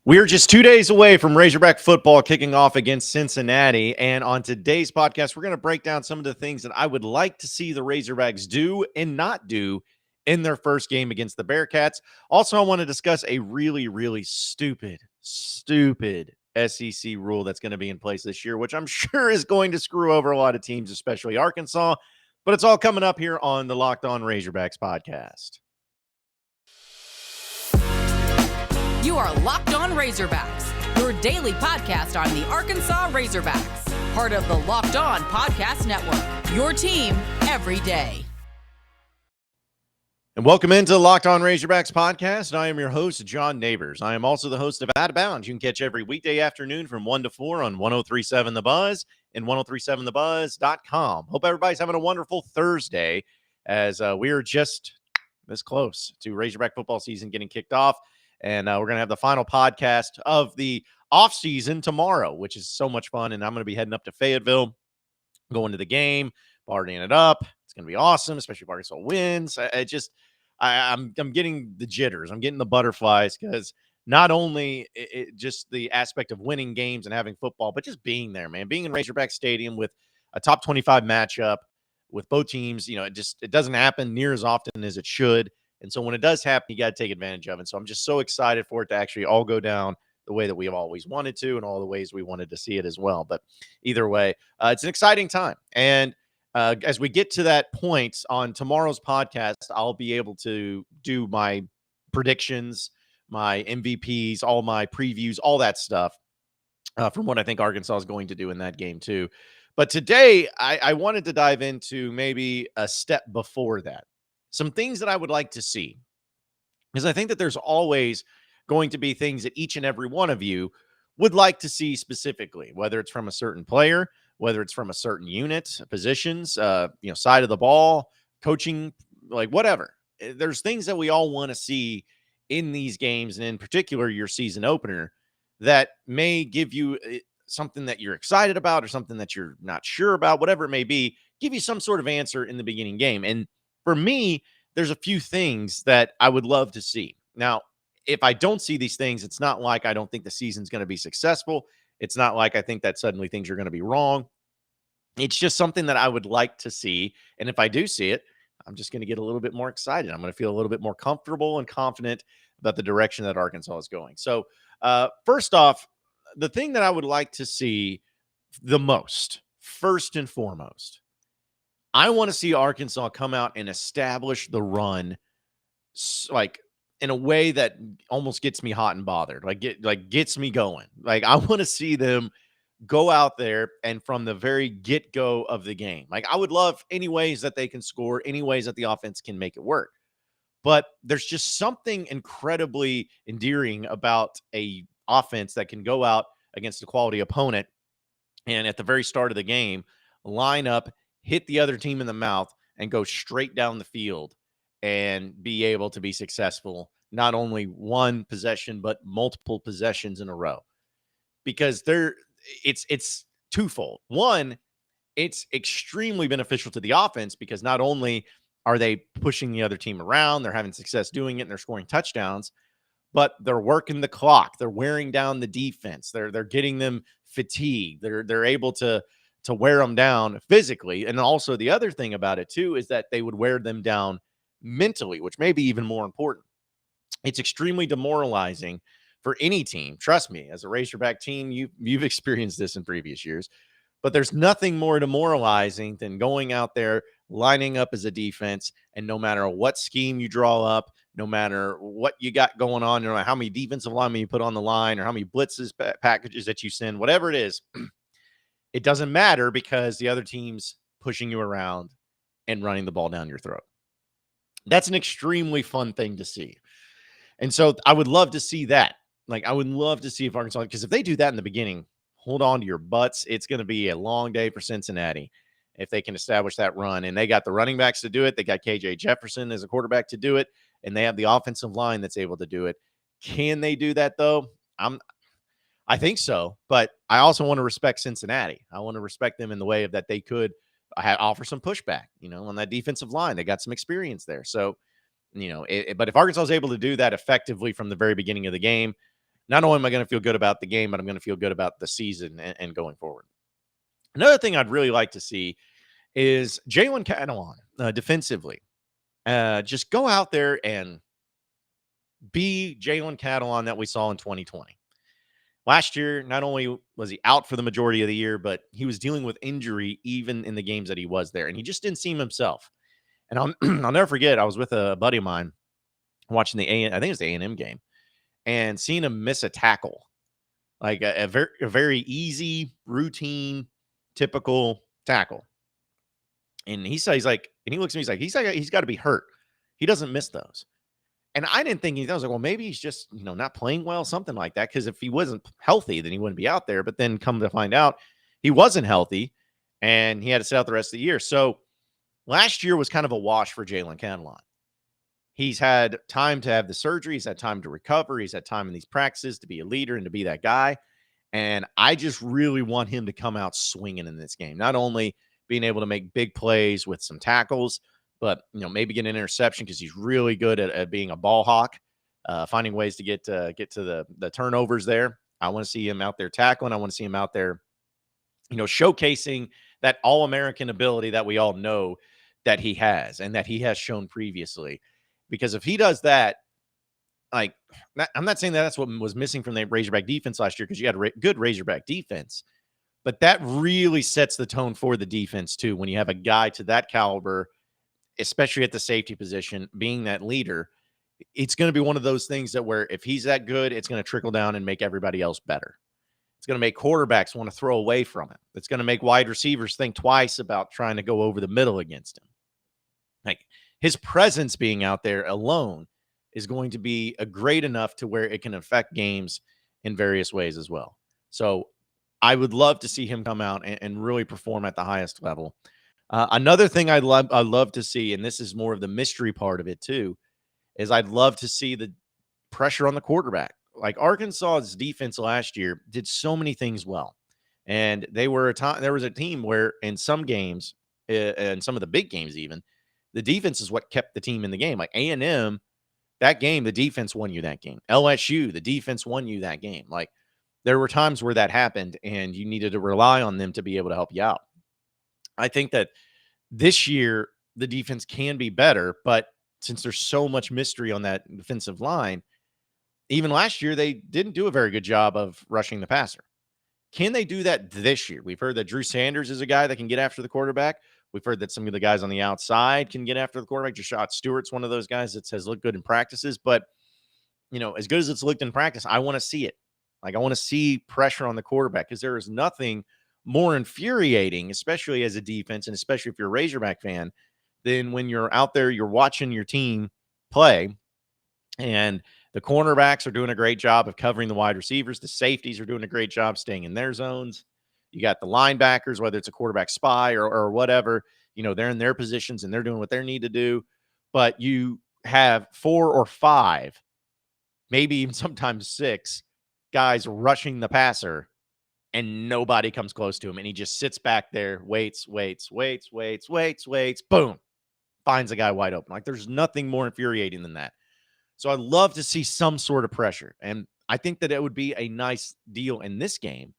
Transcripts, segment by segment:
We're just 2 days away from Razorback football kicking off against Cincinnati. And on today's podcast, we're going to break down some of the things that I would like to see the Razorbacks do and not do in their first game against the Bearcats. Also, I want to discuss a really stupid SEC rule that's going to be in place this year, which I'm sure is going to screw over a lot of teams, especially Arkansas. But it's all coming up here on the Locked On Razorbacks podcast. You are Locked On Razorbacks, your daily podcast on the Arkansas Razorbacks, part of the Locked On Podcast Network, your team every day. And welcome into the Locked On Razorbacks podcast. I am your host, John Nabors. I am also the host of Out of Bounds. You can catch every weekday afternoon from 1 to 4 on 103.7 The Buzz and 103.7thebuzz.com. Hope everybody's having a wonderful Thursday as we are just this close to Razorback football season getting kicked off. And we're going to have the final podcast of the offseason tomorrow, which is so much fun. And I'm going to be heading up to Fayetteville, going to the game, partying it up. It's going to be awesome, especially if Arkansas wins. I'm getting the jitters. I'm getting the butterflies because not only just the aspect of winning games and having football, but just being there, man. Being in Razorback Stadium with a top 25 matchup with both teams, it doesn't happen near as often as it should. And so when it does happen, you got to take advantage of it. So I'm just so excited for it to actually all go down the way that we have always wanted to and all the ways we wanted to see it as well. But either way, it's an exciting time. And as we get to that point on tomorrow's podcast, I'll be able to do my predictions, my MVPs, all my previews, all that stuff from what I think Arkansas is going to do in that game too. But today, I wanted to dive into maybe a step before that. Some things that I would like to see, because I think that there's always going to be things that each and every one of you would like to see specifically, whether it's from a certain player, whether it's from a certain unit, positions, side of the ball, coaching, like whatever. There's things that we all want to see in these games, and in particular, your season opener, that may give you something that you're excited about or something that you're not sure about, whatever it may be, give you some sort of answer in the beginning game. And for me, there's a few things that I would love to see. Now, if I don't see these things, it's not like I don't think the season's going to be successful. It's not like I think that suddenly things are going to be wrong. It's just something that I would like to see. And if I do see it, I'm just going to get a little bit more excited. I'm going to feel a little bit more comfortable and confident about the direction that Arkansas is going. So first off, the thing that I would like to see the most, first and foremost, I want to see Arkansas come out and establish the run like in a way that almost gets me hot and bothered, gets me going. Like I want to see them go out there and from the very get-go of the game. Like I would love any ways that they can score, any ways that the offense can make it work. But there's just something incredibly endearing about a offense that can go out against a quality opponent and at the very start of the game, line up, hit the other team in the mouth, and go straight down the field and be able to be successful, not only one possession, but multiple possessions in a row. Because it's twofold. One, it's extremely beneficial to the offense because not only are they pushing the other team around, they're having success doing it, and they're scoring touchdowns, but they're working the clock. They're wearing down the defense. They're getting them fatigued. They're able to wear them down physically. And also the other thing about it too is that they would wear them down mentally, which may be even more important. It's extremely demoralizing for any team. Trust me, as a Razorback team, you've experienced this in previous years. But there's nothing more demoralizing than going out there, lining up as a defense, and no matter what scheme you draw up, no matter what you got going on, no matter how many defensive linemen you put on the line or how many blitzes packages that you send, whatever it is, it doesn't matter because the other team's pushing you around and running the ball down your throat. That's an extremely fun thing to see. And so I would love to see that. Like, I would love to see if Arkansas, because if they do that in the beginning, hold on to your butts. It's going to be a long day for Cincinnati if they can establish that run. And they got the running backs to do it. They got KJ Jefferson as a quarterback to do it. And they have the offensive line that's able to do it. Can they do that, though? I think so. But I also want to respect Cincinnati. I want to respect them in the way of that they could offer some pushback, on that defensive line. They got some experience there. So, but if Arkansas is able to do that effectively from the very beginning of the game, not only am I going to feel good about the game, but I'm going to feel good about the season and going forward. Another thing I'd really like to see is Jalen Catalon defensively. Just go out there and be Jalen Catalon that we saw in 2020. Last year, not only was he out for the majority of the year, but he was dealing with injury even in the games that he was there, and he just didn't seem himself. And I'll never forget, I was with a buddy of mine watching I think it was the A&M game, and seeing him miss a tackle, like a very easy, routine, typical tackle. And he says, and he looks at me, he's got to be hurt. He doesn't miss those. And I didn't think I was like, well, maybe he's just, not playing well, something like that. Because if he wasn't healthy, then he wouldn't be out there. But then come to find out, he wasn't healthy, and he had to sit out the rest of the year. So last year was kind of a wash for Jalen Catalon. He's had time to have the surgery. He's had time to recover. He's had time in these practices to be a leader and to be that guy. And I just really want him to come out swinging in this game. Not only being able to make big plays with some tackles, but maybe get an interception because he's really good at being a ball hawk, finding ways to get to the turnovers there. I want to see him out there tackling. I want to see him out there, showcasing that all-American ability that we all know that he has and that he has shown previously. Because if he does that, I'm not saying that that's what was missing from the Razorback defense last year, because you had a good Razorback defense, but that really sets the tone for the defense too. When you have a guy to that caliber, especially at the safety position, being that leader, it's going to be one of those things that where if he's that good, it's going to trickle down and make everybody else better. It's going to make quarterbacks want to throw away from him. It's going to make wide receivers think twice about trying to go over the middle against him. Like, his presence being out there alone is going to be a great enough to where it can affect games in various ways as well. So I would love to see him come out and really perform at the highest level. Another thing I'd love to see, and this is more of the mystery part of it too, is I'd love to see the pressure on the quarterback. Like, Arkansas's defense last year did so many things well, and there was a team where in some games, and some of the big games even, the defense is what kept the team in the game. Like A&M, that game, the defense won you that game. LSU, the defense won you that game. Like, there were times where that happened, and you needed to rely on them to be able to help you out. I think that this year the defense can be better, but since there's so much mystery on that defensive line, even last year they didn't do a very good job of rushing the passer. Can they do that this year? We've heard that Drew Sanders is a guy that can get after the quarterback. We've heard that some of the guys on the outside can get after the quarterback. Jashad Stewart's one of those guys that has looked good in practices, but as good as it's looked in practice, I want to see it. Like, I want to see pressure on the quarterback, because there is nothing more infuriating, especially as a defense, and especially if you're a Razorback fan, than when you're out there, you're watching your team play, and the cornerbacks are doing a great job of covering the wide receivers. The safeties are doing a great job staying in their zones. You got the linebackers, whether it's a quarterback spy or whatever, they're in their positions and they're doing what they need to do. But you have 4 or 5, maybe even sometimes 6 guys rushing the passer, and nobody comes close to him. And he just sits back there, waits, boom, finds a guy wide open. Like, there's nothing more infuriating than that. So I'd love to see some sort of pressure. And I think that it would be a nice deal in this game,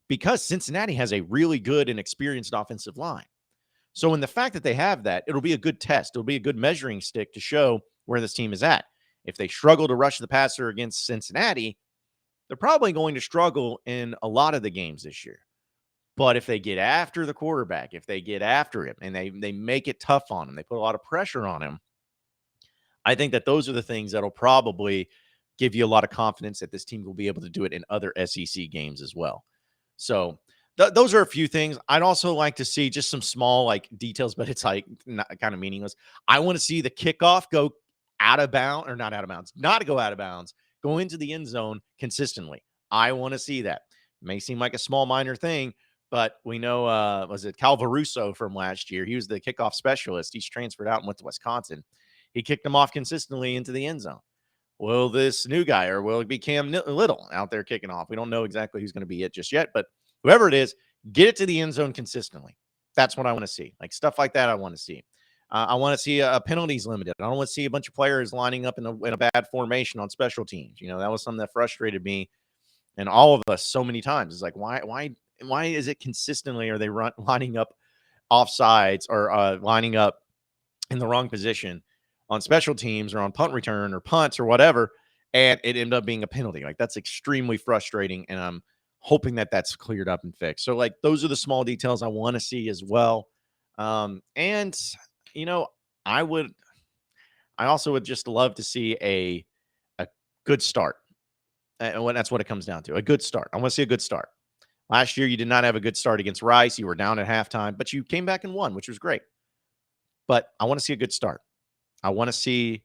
because Cincinnati has a really good and experienced offensive line. So in the fact that they have that, it'll be a good test. It'll be a good measuring stick to show where this team is at. If they struggle to rush the passer against Cincinnati, they're probably going to struggle in a lot of the games this year. But if they get after the quarterback, if they get after him and they make it tough on him, they put a lot of pressure on him, I think that those are the things that'll probably give you a lot of confidence that this team will be able to do it in other SEC games as well. So those are a few things. I'd also like to see just some small details, but it's kind of meaningless. I want to see the kickoff go out of bounds, or not out of bounds, not to go out of bounds, go into the end zone consistently. I want to see that. It may seem like a small minor thing, but we know, was it Calvaruso from last year? He was the kickoff specialist. He's transferred out and went to Wisconsin. He kicked them off consistently into the end zone. Will this new guy, or will it be Cam Little out there kicking off? We don't know exactly who's going to be it just yet, but whoever it is, get it to the end zone consistently. That's what I want to see. Like, stuff like that I want to see. I want to see penalties limited. I don't want to see a bunch of players lining up in a bad formation on special teams. That was something that frustrated me And all of us so many times is like, why is it consistently are they lining up offsides or lining up in the wrong position on special teams or on punt return or punts or whatever, and it ended up being a penalty? Like, that's extremely frustrating, and I'm hoping that that's cleared up and fixed. So, like, those are the small details I want to see as well. And you know, I also would just love to see a good start. And that's what it comes down to, a good start. I want to see a good start. Last year, you did not have a good start against Rice. You were down at halftime, but you came back and won, which was great. But I want to see a good start. I want to see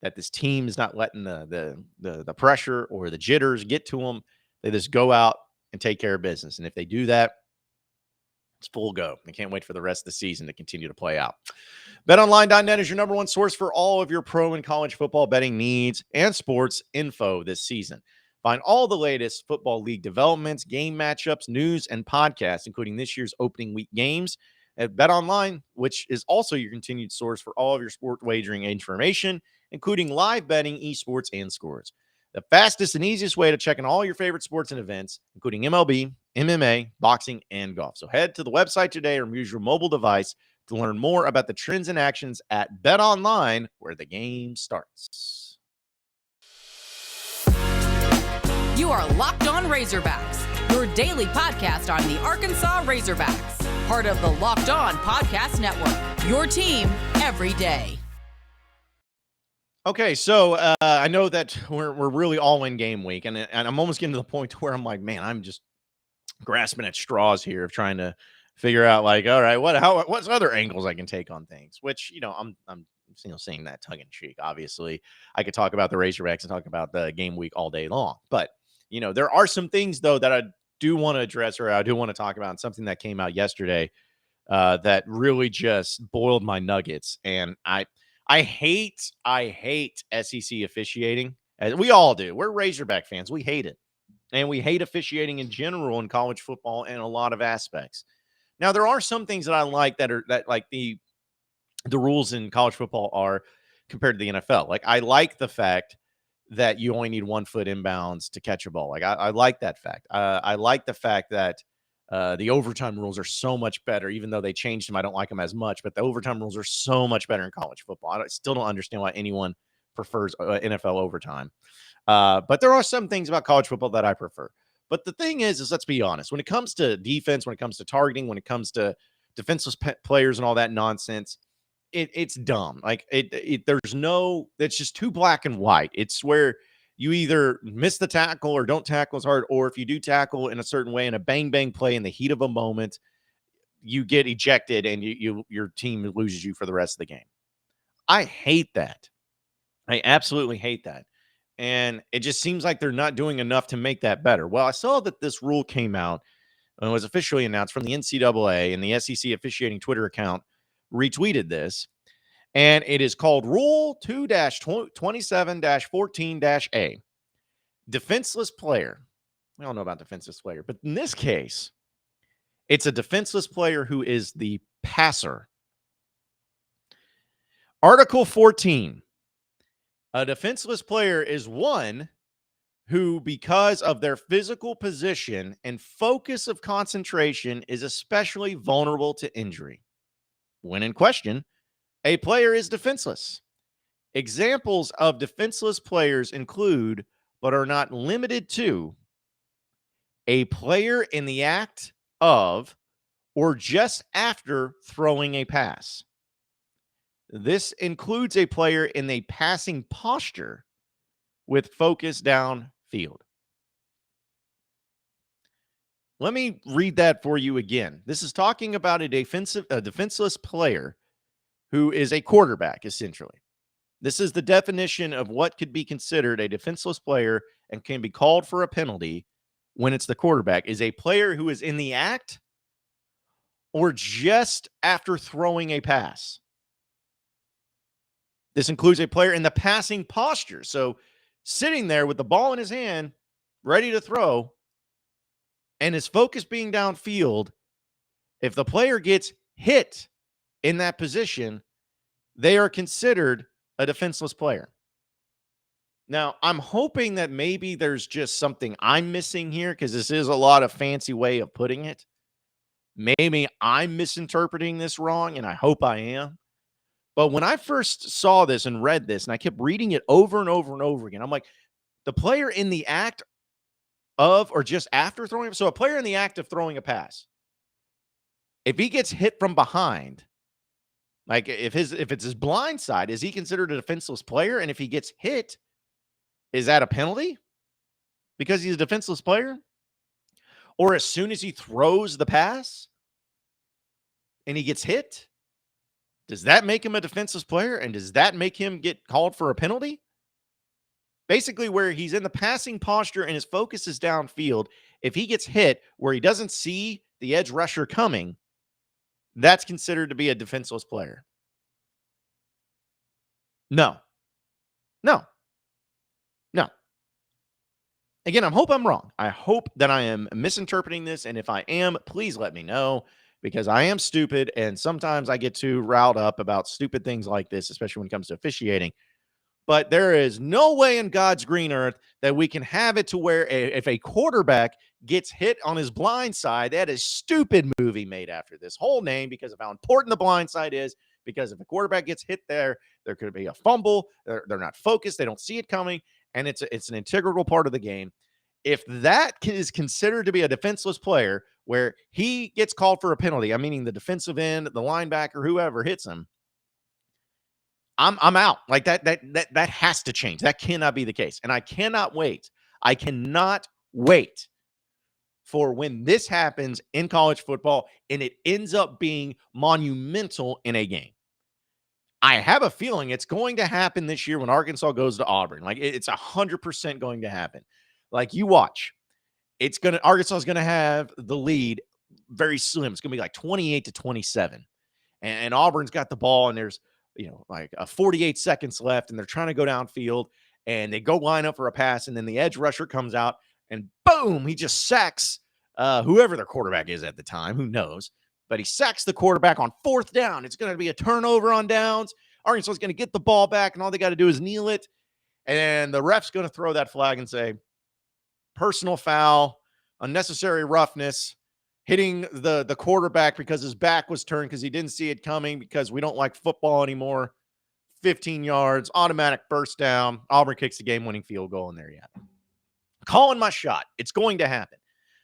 that this team is not letting the pressure or the jitters get to them. They just go out and take care of business. And if they do that, it's full go. I can't wait for the rest of the season to continue to play out. BetOnline.net is your number one source for all of your pro and college football betting needs and sports info this season. Find all the latest football league developments, game matchups, news, and podcasts, including this year's opening week games at BetOnline, which is also your continued source for all of your sport wagering information, including live betting, esports, and scores. The fastest and easiest way to check in all your favorite sports and events, including MLB, MMA, boxing, and golf. So head to the website today or use your mobile device to learn more about the trends and actions at BetOnline, where the game starts. You are Locked On Razorbacks, your daily podcast on the Arkansas Razorbacks, part of the Locked On Podcast Network, your team every day. Okay, so I know that we're really all in game week, and I'm almost getting to the point where I'm like, man, I'm just grasping at straws here of trying to figure out, like, all right, what's other angles I can take on things, which, I'm saying that tongue in cheek. Obviously, I could talk about the Razorbacks and talk about the game week all day long, but there are some things though that I do want to address, or I do want to talk about, and something that came out yesterday that really just boiled my nuggets. And I hate SEC officiating, as we all do. We're Razorback fans. We hate it. And we hate officiating in general in college football in a lot of aspects. Now, there are some things that I like that like the rules in college football are compared to the NFL. Like, I like the fact that you only need 1 foot inbounds to catch a ball. Like, I like that fact. I like the fact that the overtime rules are so much better, even though they changed them. I don't like them as much, but the overtime rules are so much better in college football. I still don't understand why anyone prefers NFL overtime. But there are some things about college football that I prefer. But the thing is let's be honest. When it comes to defense, when it comes to targeting, when it comes to defenseless players and all that nonsense, it's dumb. Like, it's just too black and white. It's where you either miss the tackle or don't tackle as hard, or if you do tackle in a certain way in a bang play in the heat of a moment, you get ejected and your team loses you for the rest of the game. I hate that. I absolutely hate that. And it just seems like they're not doing enough to make that better. Well, I saw that this rule came out and was officially announced from the NCAA, and the SEC officiating Twitter account retweeted this. And it is called Rule 2-27-14-A. Defenseless player. We all know about defenseless player, but in this case, it's a defenseless player who is the passer. Article 14. A defenseless player is one who, because of their physical position and focus of concentration, is especially vulnerable to injury. When in question, a player is defenseless. Examples of defenseless players include, but are not limited to, a player in the act of or just after throwing a pass. This includes a player in a passing posture with focus downfield. Let me read that for you again. This is talking about a defenseless player who is a quarterback, essentially. This is the definition of what could be considered a defenseless player and can be called for a penalty when it's the quarterback, is a player who is in the act or just after throwing a pass. This includes a player in the passing posture. So sitting there with the ball in his hand, ready to throw, and his focus being downfield. If the player gets hit in that position, they are considered a defenseless player. Now, I'm hoping that maybe there's just something I'm missing here because this is a lot of fancy way of putting it. Maybe I'm misinterpreting this wrong, and I hope I am. But when I first saw this and read this, and I kept reading it over and over and over again, I'm like, the player in the act of or just after throwing, so a player in the act of throwing a pass, if he gets hit from behind, like if it's his blind side, is he considered a defenseless player? And if he gets hit, is that a penalty because he's a defenseless player? Or as soon as he throws the pass and he gets hit, does that make him a defenseless player? And does that make him get called for a penalty? Basically, where he's in the passing posture and his focus is downfield, if he gets hit where he doesn't see the edge rusher coming, that's considered to be a defenseless player. No. No. No. Again, I hope I'm wrong. I hope that I am misinterpreting this. And if I am, please let me know because I am stupid. And sometimes I get too riled up about stupid things like this, especially when it comes to officiating. But there is no way in God's green earth that we can have it to where if a quarterback gets hit on his blind side, that is stupid movie made after this whole name because of how important the blind side is. Because if a quarterback gets hit there could be a fumble. They're not focused. They don't see it coming. And it's an integral part of the game. If that is considered to be a defenseless player where he gets called for a penalty, I'm meaning the defensive end, the linebacker, whoever hits him, I'm out. Like that has to change. That cannot be the case. And I cannot wait. I cannot wait for when this happens in college football and it ends up being monumental in a game. I have a feeling it's going to happen this year when Arkansas goes to Auburn. Like it's 100% going to happen. Like you watch, Arkansas is going to have the lead very slim. It's going to be like 28-27. And Auburn's got the ball and there's, like 48 seconds left and they're trying to go downfield and they go line up for a pass. And then the edge rusher comes out and boom, he just sacks whoever their quarterback is at the time. Who knows? But he sacks the quarterback on fourth down. It's going to be a turnover on downs. Arkansas is going to get the ball back and all they got to do is kneel it. And the ref's going to throw that flag and say, personal foul, unnecessary roughness, hitting the quarterback because his back was turned because he didn't see it coming because we don't like football anymore. 15 yards, automatic first down. Auburn kicks the game-winning field goal, and there you have it. Calling my shot. It's going to happen.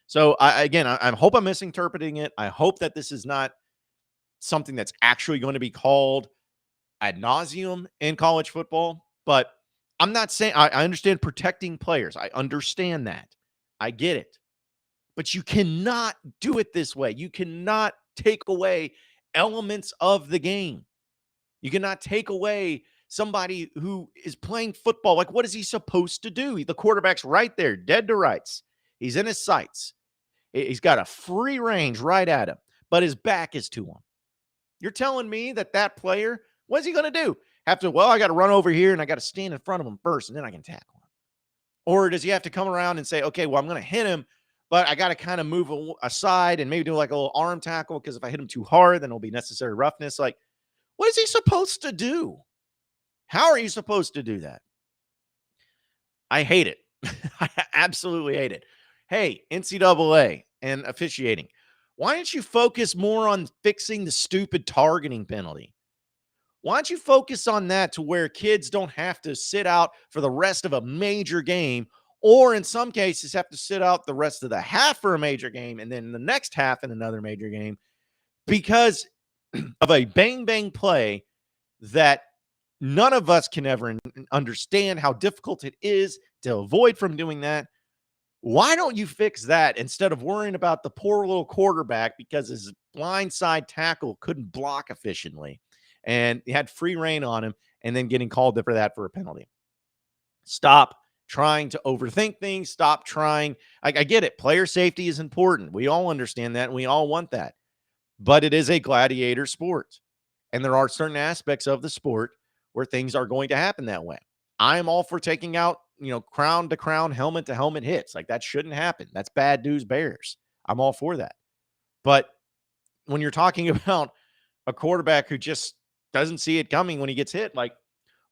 So, I hope I'm misinterpreting it. I hope that this is not something that's actually going to be called ad nauseum in college football. But I'm not saying I understand protecting players. I understand that. I get it. But you cannot do it this way. You cannot take away elements of the game. You cannot take away somebody who is playing football. Like, what is he supposed to do? The quarterback's right there, dead to rights. He's in his sights. He's got a free range right at him, but his back is to him. You're telling me that player, what's he going to do? I got to run over here and I got to stand in front of him first and then I can tackle him. Or does he have to come around and say, okay, well, I'm going to hit him, but I got to kind of move aside and maybe do like a little arm tackle because if I hit him too hard, then it'll be necessary roughness. Like, what is he supposed to do? How are you supposed to do that? I hate it. I absolutely hate it. Hey, NCAA and officiating, why don't you focus more on fixing the stupid targeting penalty? Why don't you focus on that to where kids don't have to sit out for the rest of a major game, or in some cases have to sit out the rest of the half for a major game and then the next half in another major game because of a bang-bang play that none of us can ever understand how difficult it is to avoid from doing that. Why don't you fix that instead of worrying about the poor little quarterback because his blindside tackle couldn't block efficiently and he had free reign on him and then getting called for that for a penalty? Stop trying to overthink things. Stop trying. I get it. Player safety is important. We all understand that and we all want that. But it is a gladiator sport. And there are certain aspects of the sport where things are going to happen that way. I am all for taking out, crown to crown, helmet to helmet hits. Like that shouldn't happen. That's bad news bears. I'm all for that. But when you're talking about a quarterback who just doesn't see it coming when he gets hit, like,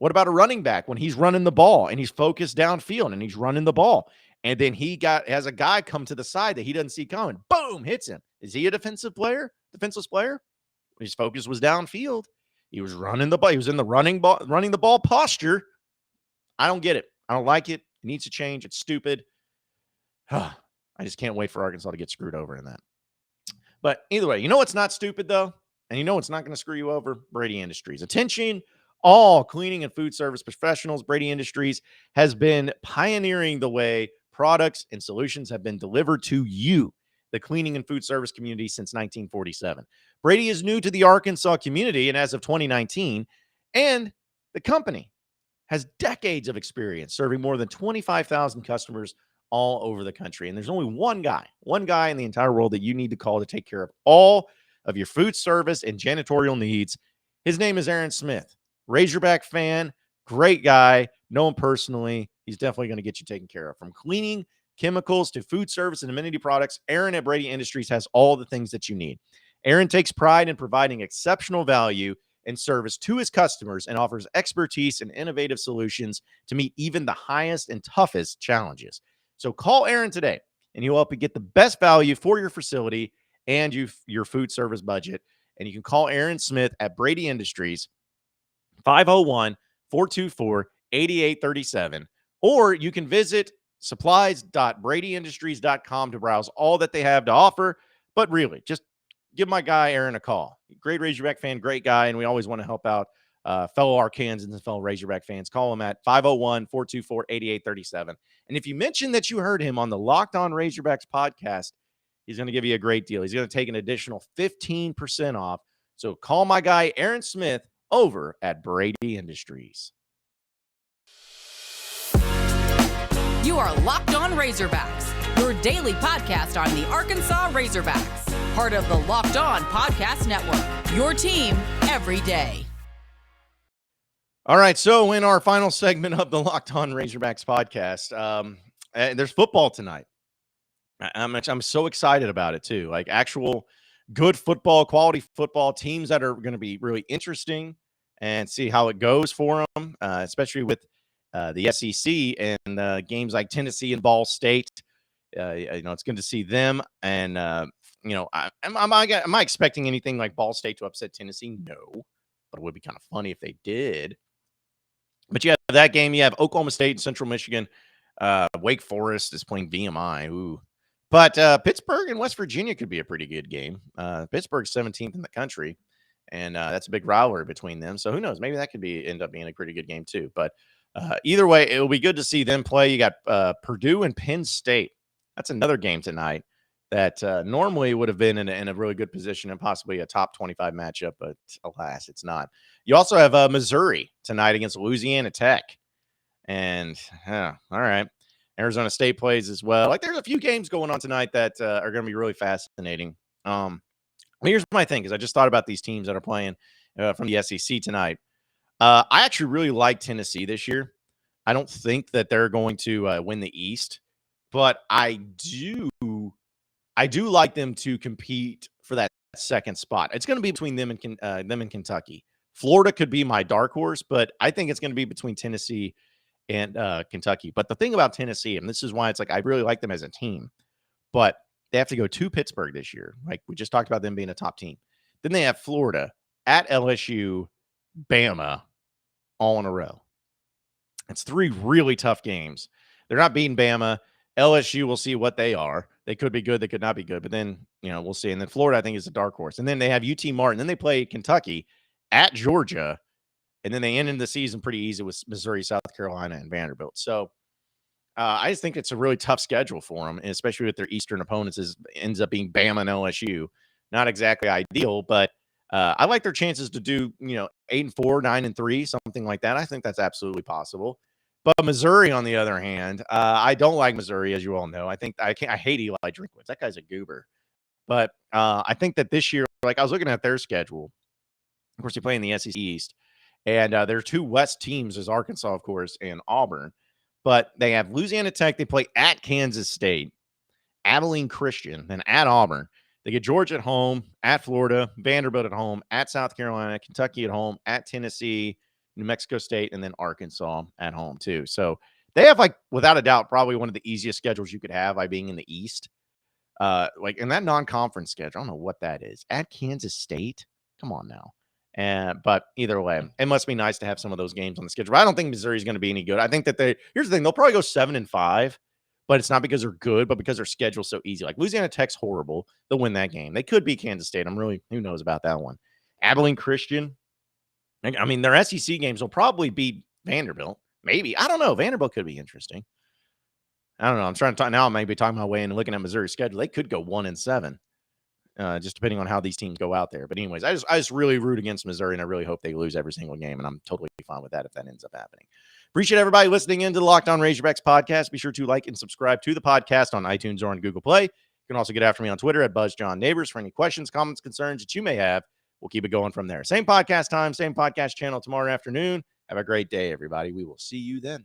What about a running back when he's running the ball and he's focused downfield and he's running the ball? And then has a guy come to the side that he doesn't see coming. Boom, hits him. Is he a defensive player? Defenseless player? His focus was downfield. He was running the ball. He was in the running the ball posture. I don't get it. I don't like it. It needs to change. It's stupid. I just can't wait for Arkansas to get screwed over in that. But either way, you know what's not stupid, though? And you know what's not going to screw you over? Brady Industries. Attention, all cleaning and food service professionals. Brady Industries has been pioneering the way products and solutions have been delivered to you, the cleaning and food service community, since 1947. Brady is new to the Arkansas community, and as of 2019, and the company has decades of experience serving more than 25,000 customers all over the country. And there's only one guy in the entire world that you need to call to take care of all of your food service and janitorial needs. His name is Aaron Smith. Razorback fan, great guy, know him personally. He's definitely going to get you taken care of. From cleaning, chemicals, to food service and amenity products, Aaron at Brady Industries has all the things that you need. Aaron takes pride in providing exceptional value and service to his customers and offers expertise and innovative solutions to meet even the highest and toughest challenges. So call Aaron today, and he'll help you get the best value for your facility and your food service budget. And you can call Aaron Smith at Brady Industries, 501-424-8837. Or you can visit supplies.bradyindustries.com to browse all that they have to offer. But really, just give my guy Aaron a call. Great Razorback fan, great guy, and we always want to help out fellow Arkansans and fellow Razorback fans. Call him at 501-424-8837. And if you mention that you heard him on the Locked On Razorbacks podcast, he's going to give you a great deal. He's going to take an additional 15% off. So call my guy Aaron Smith over at Brady Industries. You are Locked On Razorbacks, your daily podcast on the Arkansas Razorbacks, part of the Locked On Podcast Network, your team every day. All right, so in our final segment of the Locked On Razorbacks podcast, there's football tonight. I'm so excited about it too. Like actual good football, quality football, teams that are going to be really interesting, and see how it goes for them, especially with the SEC and games like Tennessee and Ball State. It's good to see them. And am I expecting anything like Ball State to upset Tennessee? No, but it would be kind of funny if they did. But you have that game. You have Oklahoma State and Central Michigan. Wake Forest is playing VMI. Ooh. But Pittsburgh and West Virginia could be a pretty good game. Pittsburgh's 17th in the country, and that's a big rivalry between them. So who knows? Maybe that could end up being a pretty good game too. But either way, it will be good to see them play. You got Purdue and Penn State. That's another game tonight that normally would have been in a really good position and possibly a top 25 matchup, but alas, it's not. You also have Missouri tonight against Louisiana Tech. And, all right, Arizona State plays as well. Like, there's a few games going on tonight that are going to be really fascinating. Here's my thing, because I just thought about these teams that are playing from the SEC tonight. I actually really like Tennessee this year. I don't think that they're going to win the East, but I do like them to compete for that second spot. It's going to be between them and Kentucky. Florida could be my dark horse, but I think it's going to be between Tennessee and Kentucky. But the thing about Tennessee, and this is why it's like I really like them as a team, but they have to go to Pittsburgh this year. Like we just talked about them being a top team. Then they have Florida, at LSU, Bama, all in a row. It's three really tough games. They're not beating Bama. LSU, we'll see what they are. They could be good. They could not be good. But then, we'll see. And then Florida, I think, is a dark horse. And then they have UT Martin. Then they play Kentucky at Georgia. And then they end the season pretty easy with Missouri, South Carolina, and Vanderbilt. So I just think it's a really tough schedule for them, and especially with their Eastern opponents. Ends up being Bama and LSU. Not exactly ideal, but I like their chances to do, 8-4, 9-3, something like that. I think that's absolutely possible. But Missouri, on the other hand, I don't like Missouri, as you all know. I hate Eli Drinkwitz. That guy's a goober. But I think that this year, like I was looking at their schedule. Of course, they play in the SEC East. And there are two West teams, as Arkansas, of course, and Auburn. But they have Louisiana Tech. They play at Kansas State, Abilene Christian, then at Auburn. They get Georgia at home, at Florida, Vanderbilt at home, at South Carolina, Kentucky at home, at Tennessee, New Mexico State, and then Arkansas at home too. So they have, like, without a doubt, probably one of the easiest schedules you could have by being in the East. Like, in that non-conference schedule, I don't know what that is. At Kansas State? Come on now. But either way, it must be nice to have some of those games on the schedule. But I don't think Missouri's going to be any good. I think that here's the thing, they'll probably go 7-5, but it's not because they're good, but because their schedule's so easy. Like, Louisiana Tech's horrible. They'll win that game. They could beat Kansas State. Who knows about that one. Abilene Christian. I mean, their SEC games will probably beat Vanderbilt. Maybe. I don't know. Vanderbilt could be interesting. I don't know. I'm trying to talk now. I may be talking my way into looking at Missouri's schedule. They could go 1-7, just depending on how these teams go out there. But anyways, I just really root against Missouri, and I really hope they lose every single game. And I'm totally fine with that if that ends up happening. Appreciate everybody listening into the Locked On Razorbacks podcast. Be sure to like and subscribe to the podcast on iTunes or on Google Play. You can also get after me on Twitter at BuzzJohnNabors for any questions, comments, concerns that you may have. We'll keep it going from there. Same podcast time, same podcast channel tomorrow afternoon. Have a great day, everybody. We will see you then.